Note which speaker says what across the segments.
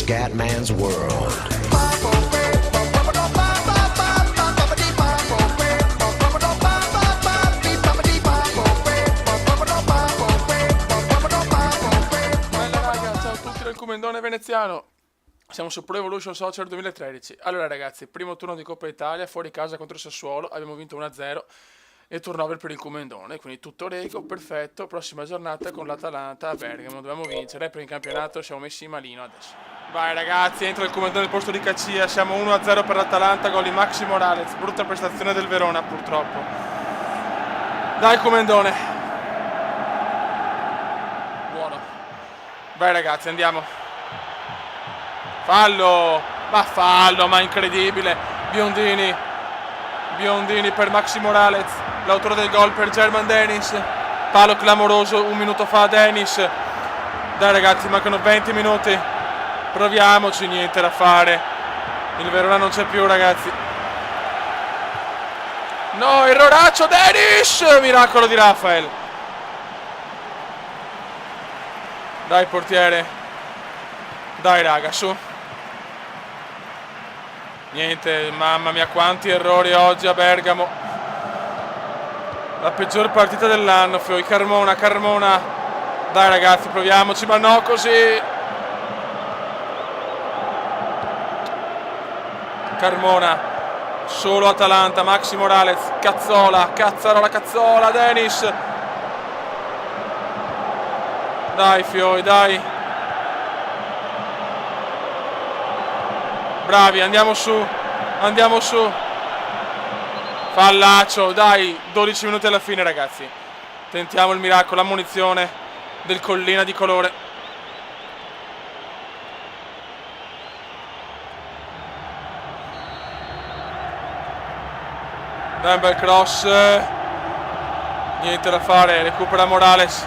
Speaker 1: Scatman's World.
Speaker 2: Comendone veneziano, siamo su Pro Evolution Soccer 2013. Allora ragazzi, primo turno di Coppa Italia, fuori casa contro il Sassuolo, abbiamo vinto 1-0 e turnover per il Comendone, quindi tutto rego, perfetto. Prossima giornata con l'Atalanta a Bergamo, dobbiamo vincere, per il campionato siamo messi malino adesso. Vai ragazzi, entra il Comendone al posto di Cacia, siamo 1-0 per l'Atalanta, gol di Maxi Morales, brutta prestazione del Verona purtroppo. Dai Comendone. Buono. Vai ragazzi, andiamo. Fallo, ma incredibile. Biondini per Maxi Morales, l'autore del gol per German Dennis. Palo clamoroso un minuto fa Dennis. Dai ragazzi, mancano 20 minuti. Proviamoci, niente da fare. Il Verona non c'è più ragazzi. No, erroraccio Dennis. Miracolo di Rafael. Dai portiere. Dai raga, su. Niente, mamma mia quanti errori oggi a Bergamo. La peggior partita dell'anno, Fioi. Carmona. Dai ragazzi, proviamoci, ma no così. Carmona. Solo Atalanta, Maxi Morales. Cazzola, Dennis. Dai Fioi, dai. Bravi, andiamo su. Fallaccio, dai, 12 minuti alla fine ragazzi. Tentiamo il miracolo, l'ammonizione del Collina di colore. Dai, un bel cross. Niente da fare, recupera Morales.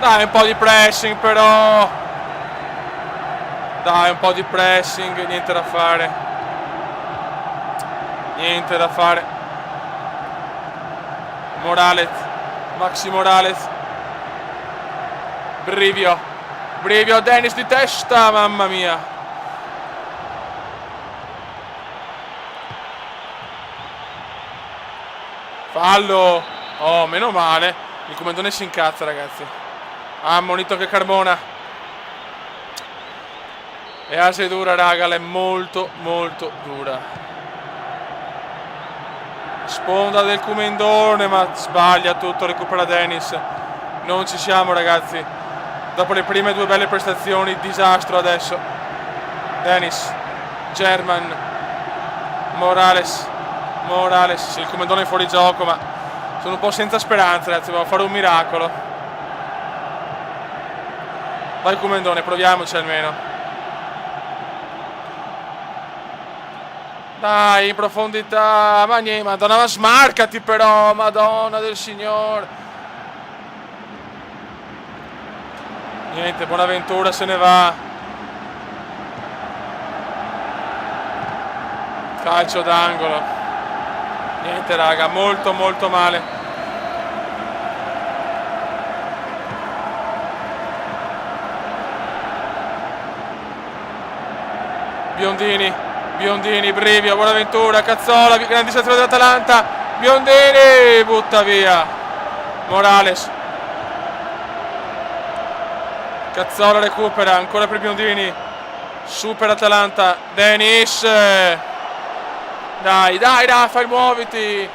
Speaker 2: Dai, un po' di pressing però. Dai, un po' di pressing, niente da fare. Morales, Maxi Morales. Brivio, Dennis di testa, mamma mia. Fallo. Oh, meno male. Il Comendone si incazza ragazzi. Ha ammonito anche Carmona. E Ase dura raga, è molto dura. Sponda del Comendone, ma sbaglia tutto, recupera Dennis. Non ci siamo ragazzi. Dopo le prime due belle prestazioni, disastro adesso. Dennis, German, Morales. Sì, il Comendone è fuori gioco, ma sono un po' senza speranza ragazzi, devo fare un miracolo. Vai Comendone, proviamoci almeno. Dai, in profondità, ma niente, madonna, ma smarcati però, madonna del Signore. Niente, Bonaventura se ne va. Calcio d'angolo. Niente raga, molto male. Biondini, Brivio, Bonaventura, Cazzola, grandissima azione dell'Atalanta. Biondini, butta via. Morales. Cazzola recupera, ancora per Biondini. Super Atalanta, Dennis. Dai, Rafael, muoviti.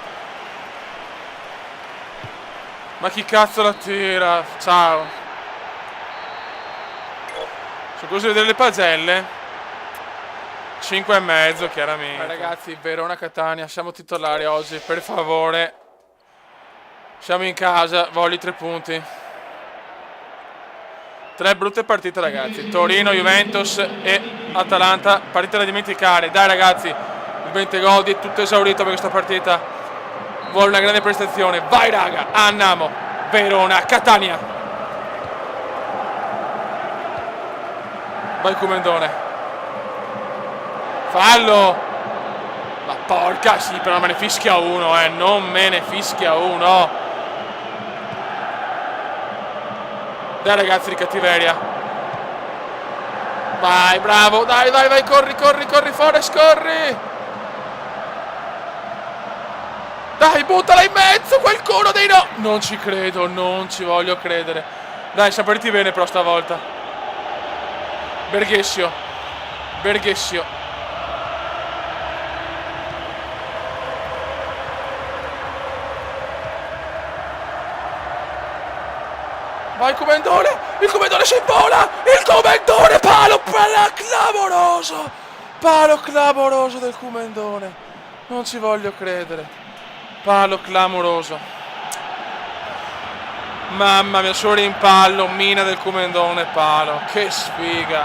Speaker 2: Ma chi cazzo la tira? Ciao. Sono così vedere le pagelle. 5,5 chiaramente. Ragazzi, Verona-Catania, siamo titolari oggi, per favore. Siamo in casa, voglio 3 punti. 3 brutte partite ragazzi. Torino, Juventus e Atalanta, partita da dimenticare. Dai ragazzi, il Bentegodi è tutto esaurito per questa partita. Vuole una grande prestazione. Vai raga, andiamo. Verona-Catania. Vai Comendone. Fallo. Ma porca, sì, però non me ne fischia uno, non me ne fischia uno. Dai ragazzi di cattiveria. Vai, bravo, dai, vai, vai, corri, corri, corri, Forest, corri! Dai, buttala in mezzo, qualcuno dei no! Non ci credo, non ci voglio credere. Dai, saperti bene però stavolta. Berghessio. Berghessio. Vai Comendone! Il Comendone si imbola! Il Comendone! Palo clamoroso! Palo clamoroso del Comendone! Non ci voglio credere. Palo clamoroso. Mamma mia, solo rimpallo, mina del Comendone, palo. Che sfiga.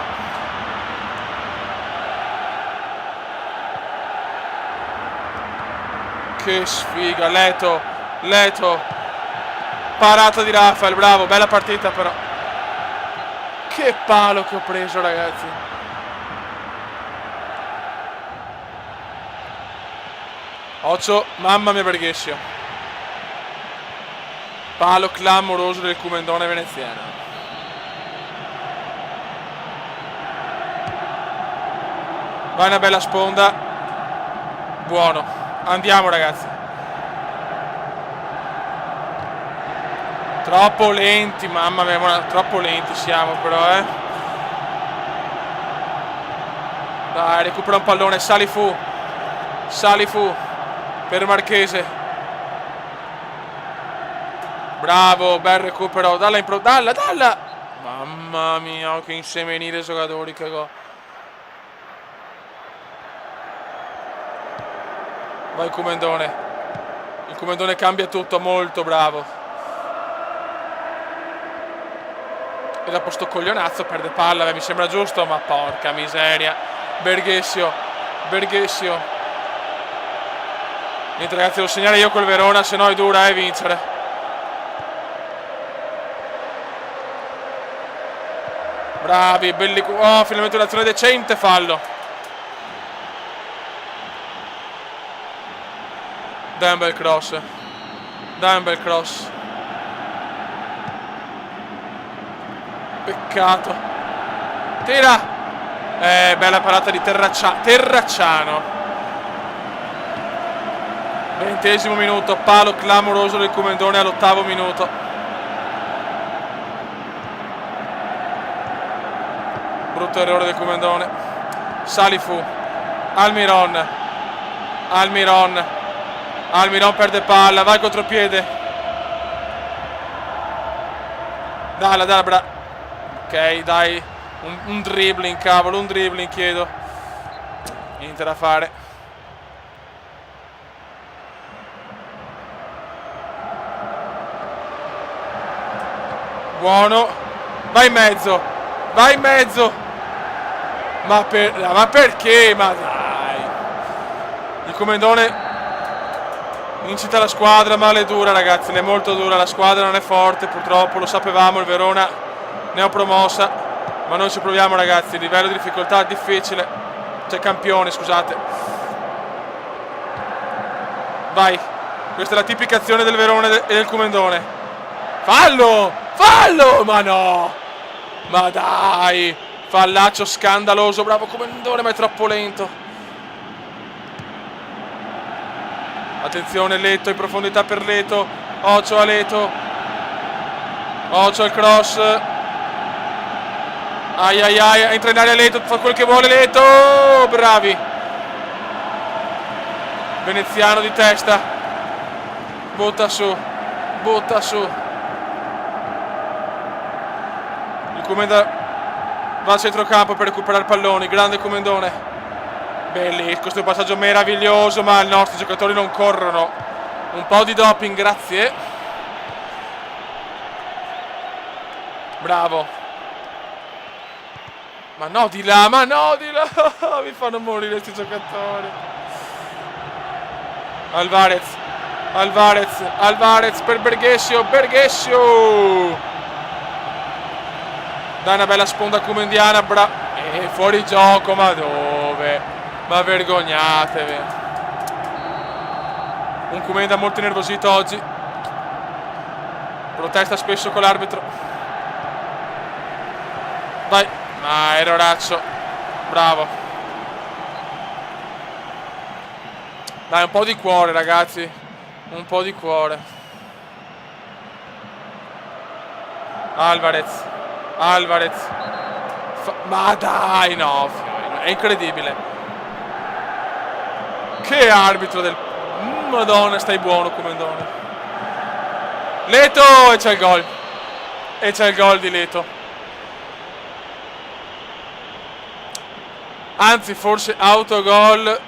Speaker 2: Che sfiga. Leto. Leto. Parata di Rafael, bravo, bella partita però. Che palo che ho preso, ragazzi. Occhio, mamma mia Berghessio. Palo clamoroso del Comendone veneziano. Vai una bella sponda. Buono. Andiamo ragazzi. Troppo lenti, mamma mia, troppo lenti siamo però, Dai, recupera un pallone, Salifu. Salifu per Marchese. Bravo, bel recupero, dalla, dalla. Mamma mia, che insemenire giocatori, che go. Vai Comendone. Il Comendone cambia tutto, molto bravo. E dopo sto coglionazzo perde palla, mi sembra giusto, ma porca miseria. Berghessio. Berghessio. Niente ragazzi, devo segnare io col Verona, se no è dura vincere. Bravi, belli. Oh, finalmente un'azione decente, fallo. Dai un bel cross. Dai un bel cross. Peccato. Tira. Bella parata di Terracciano. 20° minuto. Palo clamoroso del Comendone all'8° minuto. Brutto errore del Comendone. Salifu. Almiron. Almiron. Almiron perde palla. Vai contropiede. Dalla, dalla, ok, dai, un dribbling, cavolo, un dribbling chiedo. Niente da fare. Buono. Vai in mezzo. Vai in mezzo. Ma perché? Ma dai. Il Comendone incita la squadra, ma è dura ragazzi, è molto dura, la squadra non è forte purtroppo, lo sapevamo, il Verona neopromossa, ma noi ci proviamo ragazzi, il livello di difficoltà è difficile, cioè campione scusate. Vai, questa è la tipica azione del Verona e del Comendone. Fallo! Fallo! Ma no! Ma dai! Fallaccio scandaloso, bravo Comendone, ma è troppo lento. Attenzione Leto, in profondità per Leto. Occhio a Leto. Occhio al cross. Ai ai ai, entra in area Leto, fa quel che vuole Leto. Bravi. Veneziano di testa. Butta su. Butta su. Il Comendone va al centrocampo per recuperare palloni. Grande Comendone. Belli, questo è un passaggio meraviglioso, ma i nostri giocatori non corrono. Un po' di doping, grazie. Bravo. Ma no di là, ma no di là. Mi fanno morire questi giocatori. Alvarez. Alvarez. Alvarez per Berghessio. Berghessio. Dai una bella sponda comendiana. Fuori gioco, ma dove? Ma vergognatevi. Un Comenda molto nervosito oggi. Protesta spesso con l'arbitro. Vai. Ma erroraccio. Bravo. Dai, un po' di cuore, ragazzi. Un po' di cuore. Alvarez. Ma dai, no. È incredibile. Che arbitro del... Madonna, stai buono, Comendone. Leto! E c'è il gol. E c'è il gol di Leto. Anzi, forse autogol.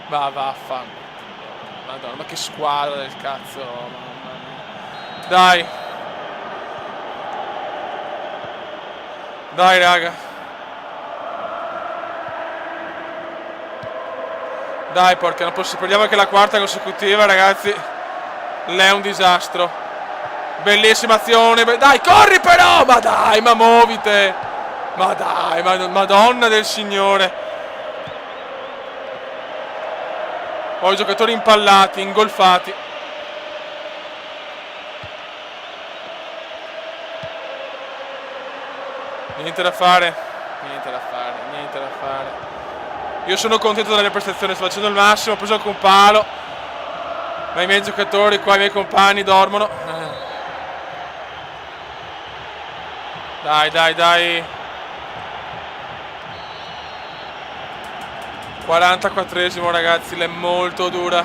Speaker 2: Ma vaffanculo. Madonna, ma che squadra del cazzo. Mamma mia. Dai, raga. Dai, porca, non posso... Perdiamo anche la quarta consecutiva, ragazzi. Lei è un disastro. Bellissima azione. Dai, corri però! Ma dai, ma muovite! Ma dai, Madonna del Signore. Ho i giocatori impallati, ingolfati. Niente da fare. Io sono contento della mia prestazione, sto facendo il massimo, ho preso anche un palo. Ma i miei giocatori qua, i miei compagni dormono. Dai. 44esimo, ragazzi, l'è molto dura.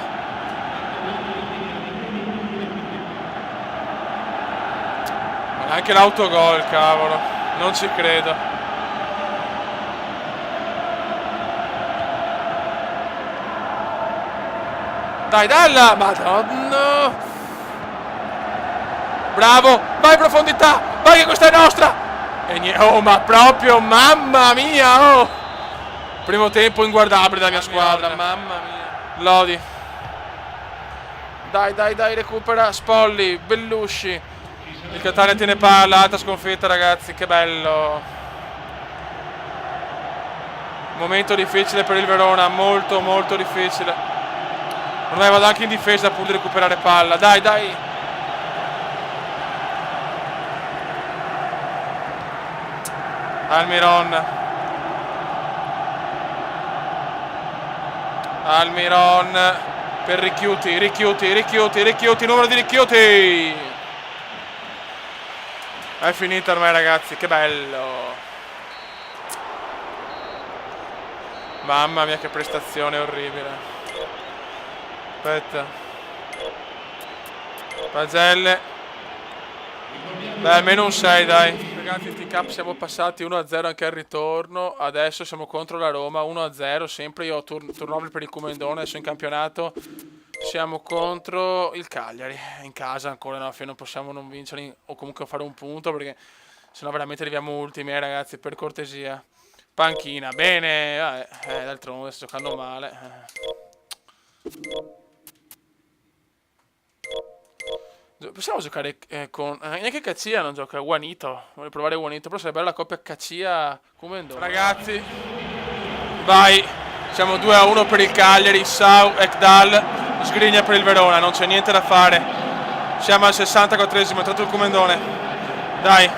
Speaker 2: Ma anche l'autogol, cavolo. Non ci credo. Dai, dalla! Madonna! Bravo! Vai in profondità! Vai che questa è nostra! Oh, ma proprio, mamma mia! Oh! Primo tempo inguardabile della mia squadra, mamma mia. Lodi. Dai, recupera Spolli, Bellusci. Il Catania tiene palla, alta sconfitta, ragazzi, che bello. Momento difficile per il Verona, molto difficile. Ormai vado anche in difesa pur di recuperare palla. Dai. Almiron per Richiuti, numero di Richiuti. È finita ormai, ragazzi, che bello. Mamma mia, che prestazione orribile. Aspetta. Pagelle. Beh, almeno un 6, dai. Ragazzi, in T-Cup siamo passati 1-0 anche al ritorno. Adesso siamo contro la Roma, 1-0. Sempre io ho turnover per il Comendone. Adesso in campionato siamo contro il Cagliari. In casa ancora, no, non possiamo non vincere o comunque fare un punto, perché sennò veramente arriviamo ultimi, ragazzi, per cortesia. Panchina, bene. D'altronde sto giocando male. Possiamo giocare con... neanche Caccia non gioca, Juanito. Voglio provare Juanito, però sarebbe bella la coppia Caccia-Comendone. Ragazzi, vai. Siamo 2-1 per il Cagliari. Sau, Ekdal, sgrigna per il Verona. Non c'è niente da fare. Siamo al 64esimo, è entrato il Comendone. Dai.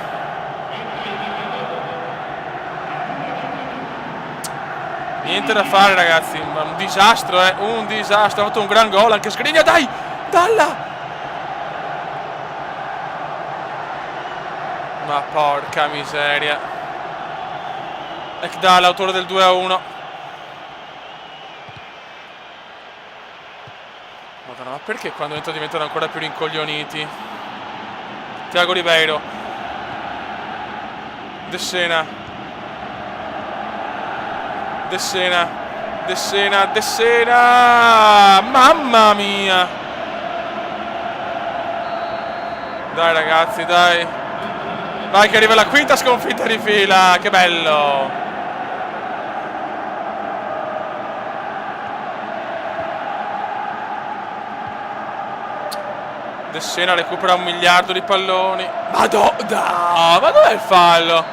Speaker 2: Niente da fare, ragazzi. Un disastro, un disastro. Ha fatto un gran gol, anche Sgrigna, dai. Dalla. Ma porca miseria. Ekdal, autore del 2-1. Madonna, ma perché quando entra diventano ancora più rincoglioniti? Thiago Ribeiro. De Sena. Mamma mia. Dai, ragazzi, dai. Vai che arriva la quinta sconfitta di fila, che bello. De Sena recupera 1 miliardo di palloni. Ma dov'è il fallo?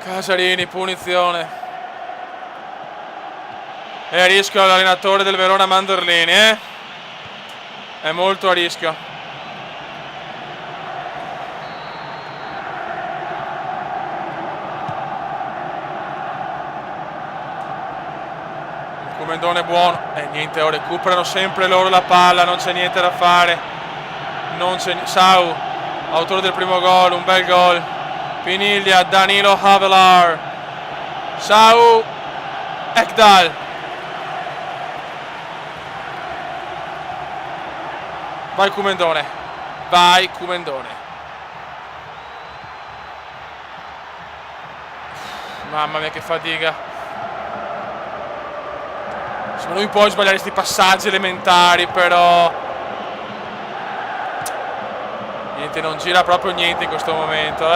Speaker 2: Casarini, punizione. È a rischio l'allenatore del Verona, Mandorlini, È molto a rischio. Comendone buono. Niente, recuperano sempre loro la palla, non c'è niente da fare. Sau, autore del primo gol, un bel gol. Piniglia, Danilo Havelar. Sau, Ekdal. Vai Comendone. Mamma mia che fatica. Ma lui può sbagliare questi passaggi elementari, però niente, non gira proprio niente in questo momento,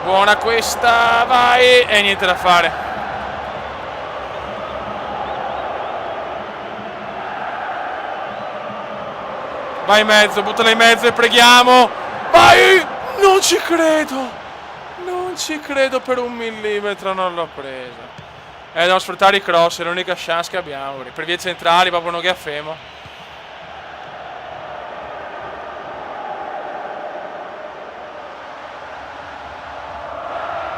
Speaker 2: Buona questa, vai, e niente da fare. Vai in mezzo, buttala in mezzo e preghiamo. Vai! Non ci credo per un millimetro, non l'ho presa. Dobbiamo sfruttare i cross, è l'unica chance che abbiamo. Per vie centrali, proprio non gaffemo.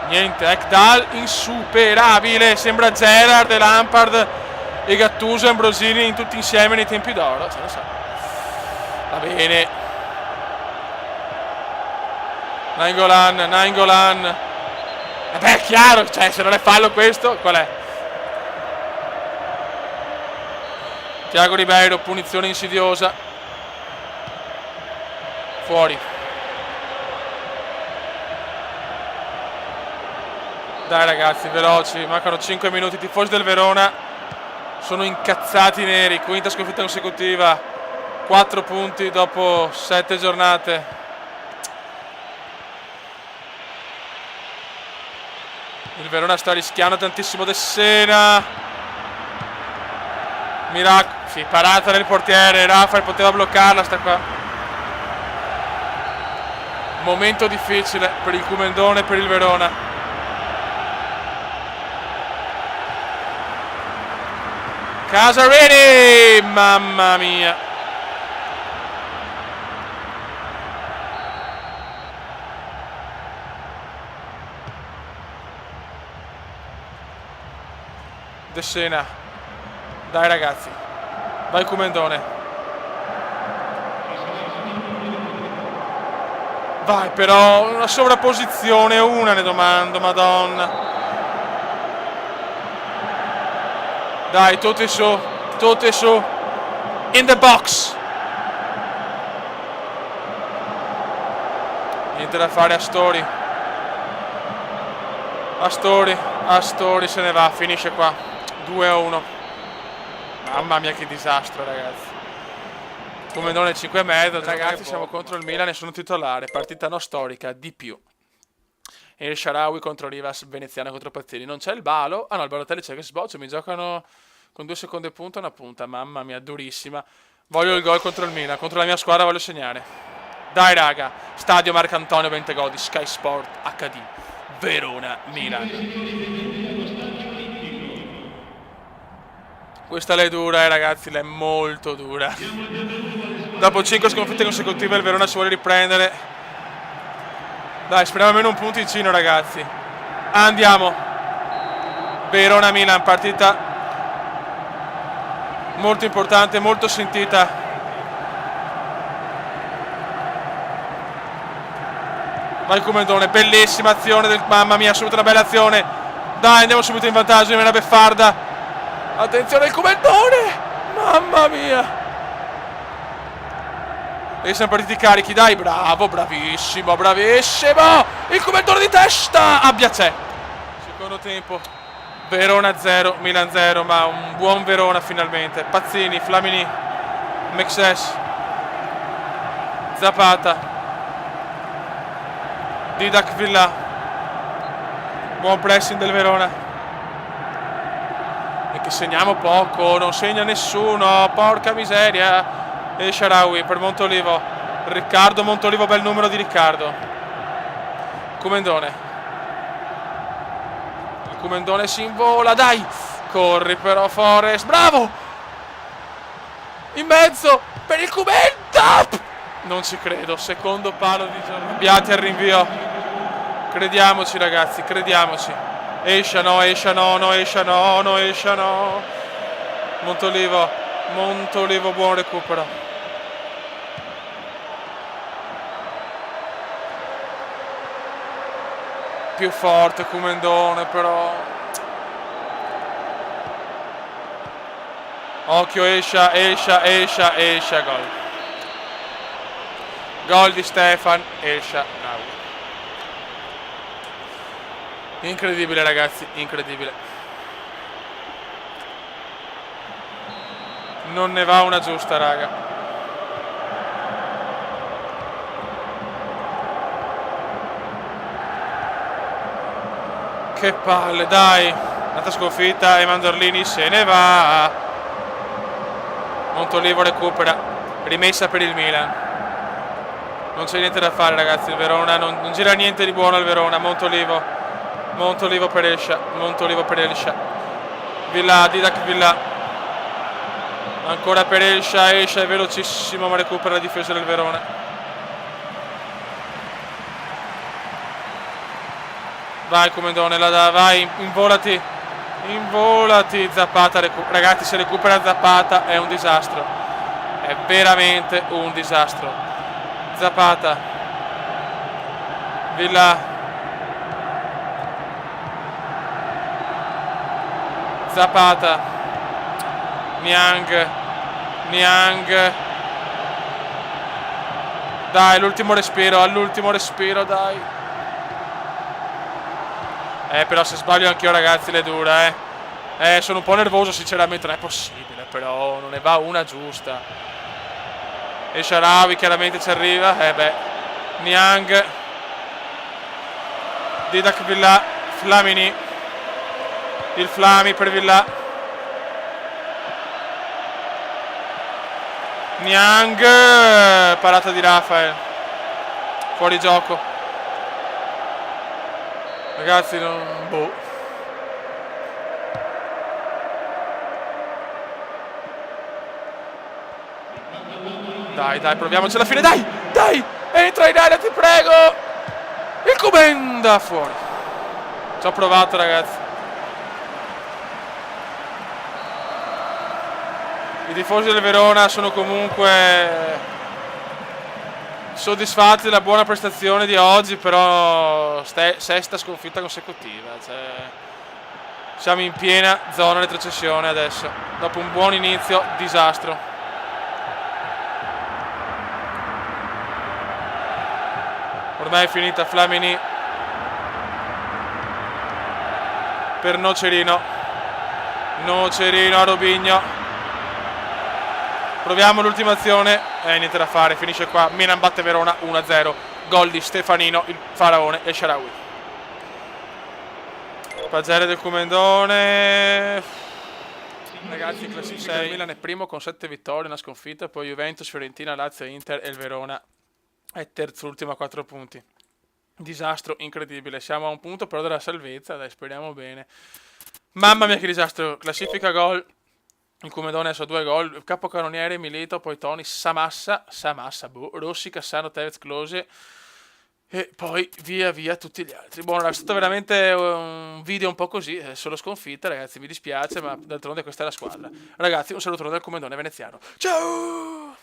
Speaker 2: Niente, Ekdal insuperabile. Sembra Gerrard e Lampard e Gattuso e Ambrosini in tutti insieme nei tempi d'oro. Ce lo sa. Va bene. Nainggolan. Beh, è chiaro, cioè, se non è fallo questo, qual è? Thiago Ribeiro, punizione insidiosa. Fuori. Dai ragazzi, veloci, mancano 5 minuti. I tifosi del Verona sono incazzati neri. Quinta sconfitta consecutiva, 4 punti dopo 7 giornate. Il Verona sta rischiando tantissimo. De Sena. Sì, parata del portiere. Rafael poteva bloccarla, sta qua. Momento difficile per il Comendone e per il Verona. Casarini! Mamma mia. De Sena. Dai ragazzi. Vai Comendone. Vai, però una sovrapposizione, una ne domando, madonna. Dai, tutti su. In the box. Niente da fare. Astori se ne va, finisce qua. 2-1. Mamma mia che disastro ragazzi. Comendone 5,5. Ragazzi, siamo contro il Milan e sono titolare. Partita no storica di più. E il Shaarawy contro Rivas, Veneziano contro Pazzini. Non c'è il Balo. Ah no, il Balotelli c'è che sboccia. Mi giocano con 2 secondi e punta una punta. Mamma mia, durissima. Voglio il gol contro il Milan. Contro la mia squadra voglio segnare. Dai raga. Stadio Marcantonio Bentegodi, Sky Sport HD. Verona Milan. Questa l'è dura, ragazzi, l'è molto dura. Dopo 5 sconfitte consecutive il Verona si vuole riprendere. Dai, speriamo almeno un punticino, ragazzi. Andiamo. Verona-Milan, partita molto importante, molto sentita. Vai Comendone, bellissima azione mamma mia, subito una bella azione. Dai, andiamo subito in vantaggio, viene una beffarda. Attenzione il Comendone! Mamma mia! E siamo partiti carichi, dai, bravo, bravissimo! Il Comendone di testa! Abbia c'è! Secondo tempo, Verona 0, Milan 0, ma un buon Verona finalmente. Pazzini, Flamini, Mexes, Zapata, Didac Villa. Buon pressing del Verona. E che segniamo poco, non segna nessuno, porca miseria. E Shaarawy per Montolivo. Riccardo Montolivo, bel numero di Riccardo. Comendone. Il Comendone si invola, dai. Corri però Forest, bravo. In mezzo per il Comenda. Non ci credo, secondo palo di Giorgio. Abbiate al rinvio. Crediamoci ragazzi, crediamoci. Escia no, escia no, no escia no, no escia no. Montolivo, Montolivo, buon recupero. Più forte Kumendone però. Occhio, escia, escia, escia, escia, gol. Gol di Stefan, escia, bravo. Incredibile ragazzi, incredibile. Non ne va una giusta, raga. Che palle, dai. Un'altra sconfitta e Mandorlini se ne va. Montolivo recupera. Rimessa per il Milan. Non c'è niente da fare ragazzi, il Verona non gira niente di buono al Verona. Montolivo per Escia. Montolivo per Escia. Villa, Didac Villa. Ancora per Escia. Escia è velocissimo ma recupera la difesa del Verona. Vai Kumendone, vai, involati. Involati. Zapata, ragazzi se recupera Zapata è un disastro. È veramente un disastro. Zapata, Villa, Zapata, Niang, dai all'ultimo respiro, dai. Però se sbaglio anch'io ragazzi le dura, sono un po' nervoso sinceramente, non è possibile, però non ne va una giusta. E Sharawi chiaramente ci arriva. Niang, Didac Villa, Flamini. Il Flami per Villa. Niang, parata di Rafael. Fuori gioco. Ragazzi, boh. Dai, proviamoci alla fine, dai, entra in area, ti prego. Il Kumenda fuori. Ci ho provato, ragazzi. I tifosi del Verona sono comunque soddisfatti della buona prestazione di oggi, però sesta sconfitta consecutiva. Siamo in piena zona retrocessione adesso. Dopo un buon inizio, disastro. Ormai è finita. Flamini per Nocerino a Robinho. Proviamo l'ultima azione. Niente da fare, finisce qua. Milan batte Verona 1-0. Gol di Stefanino, il faraone e Sharawi. Pagere del Kumendone. Ragazzi, in classifica il Milan è primo con 7 vittorie, una sconfitta. Poi Juventus, Fiorentina, Lazio, Inter e il Verona è terzo, l'ultimo a 4 punti. Disastro incredibile. Siamo a un punto però della salvezza, dai, speriamo bene. Mamma mia che disastro. Classifica gol. Il Kumendone adesso ha 2 gol. Capocannoniere Milito, poi Toni, Samassa, Rossi, Cassano, Tevez, Klose. E poi via tutti gli altri. Buono, è stato veramente un video un po' così, solo sconfitta ragazzi, mi dispiace, ma d'altronde questa è la squadra. Ragazzi, un saluto dal Kumendone veneziano. Ciao!